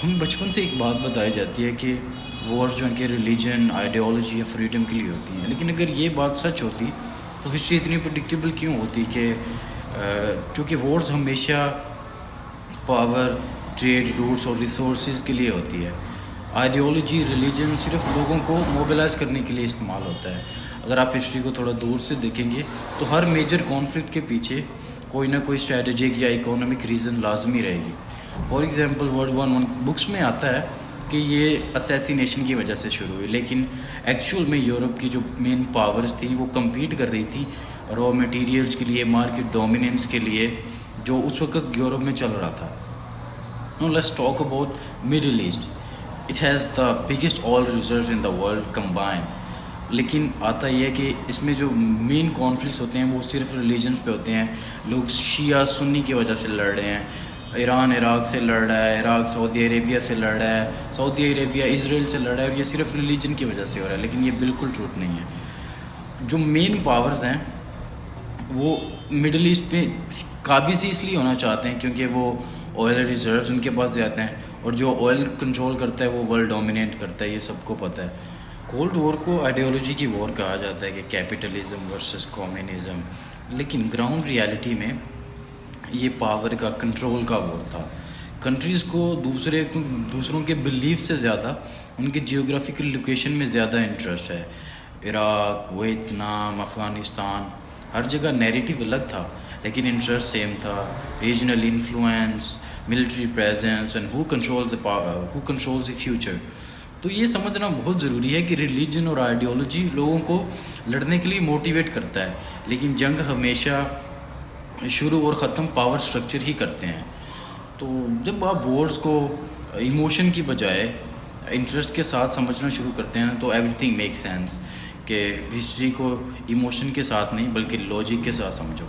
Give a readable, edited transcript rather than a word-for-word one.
ہمیں بچپن سے ایک بات بتائی جاتی ہے کہ وارز جو ان کے ریلیجن آئیڈیالوجی یا فریڈم کے لیے ہوتی ہیں، لیکن اگر یہ بات سچ ہوتی تو ہسٹری اتنی پریڈکٹیبل کیوں ہوتی کہ چونکہ وارز ہمیشہ پاور، ٹریڈ روٹس اور ریسورسز کے لیے ہوتی ہے. آئیڈیالوجی ریلیجن صرف لوگوں کو موبلائز کرنے کے لیے استعمال ہوتا ہے. اگر آپ ہسٹری کو تھوڑا دور سے دیکھیں گے تو ہر میجر کانفلکٹ کے پیچھے کوئی نہ کوئی اسٹریٹجک یا اکنامک ریزن لازمی رہے گی. For example World War I books میں آتا ہے کہ یہ اسیسینیشن کی وجہ سے شروع ہوئی، لیکن ایکچوئل میں یورپ کی جو مین پاورز تھیں وہ کمپیٹ کر رہی تھیں را میٹیریلز کے لیے، مارکیٹ ڈومیننس کے لیے، جو اس وقت یورپ میں چل رہا تھا. Now let's talk about Middle East. It has the biggest oil reserves in the world combined. لیکن آتا یہ ہے کہ اس میں جو مین کانفلکٹس ہوتے ہیں وہ صرف ریلیجنس پہ ہوتے ہیں. لوگ شیعہ سنی کی وجہ سے لڑ رہے ہیں. ایران عراق سے لڑ رہا ہے، عراق سعودی عربیہ سے لڑ رہا ہے، سعودی عربیہ اسرائیل سے لڑ رہا ہے، اور یہ صرف ریلیجن کی وجہ سے ہو رہا ہے. لیکن یہ بالکل ٹروت نہیں ہے. جو مین پاورز ہیں وہ مڈل ایسٹ پہ قابض اس لیے ہونا چاہتے ہیں کیونکہ وہ آئل ریزروز ان کے پاس زیادہ ہیں، اور جو آئل کنٹرول کرتا ہے وہ ورلڈ ڈومینیٹ کرتا ہے. یہ سب کو پتہ ہے. کولڈ وار کو آئیڈیالوجی کی وار کہا جاتا ہے کہ کیپٹلزم ورسز کمیونزم، لیکن گراؤنڈ ریالٹی میں یہ پاور کا کنٹرول کا وار تھا. کنٹریز کو دوسروں کے بلیف سے زیادہ ان کے جیوگرافیکل لوکیشن میں زیادہ انٹرسٹ ہے. عراق، ویتنام، افغانستان، ہر جگہ نیریٹیو الگ تھا لیکن انٹرسٹ سیم تھا. Regional influence, military presence and who controls the future. تو یہ سمجھنا بہت ضروری ہے کہ ریلیجن اور آئیڈیالوجی لوگوں کو لڑنے کے لیے موٹیویٹ کرتا ہے، لیکن جنگ ہمیشہ شروع اور ختم پاور سٹرکچر ہی کرتے ہیں. تو جب آپ وارز کو ایموشن کی بجائے انٹرسٹ کے ساتھ سمجھنا شروع کرتے ہیں تو ایوری تھنگ میک سینس، کہ ہسٹری کو ایموشن کے ساتھ نہیں بلکہ لاجک کے ساتھ سمجھو.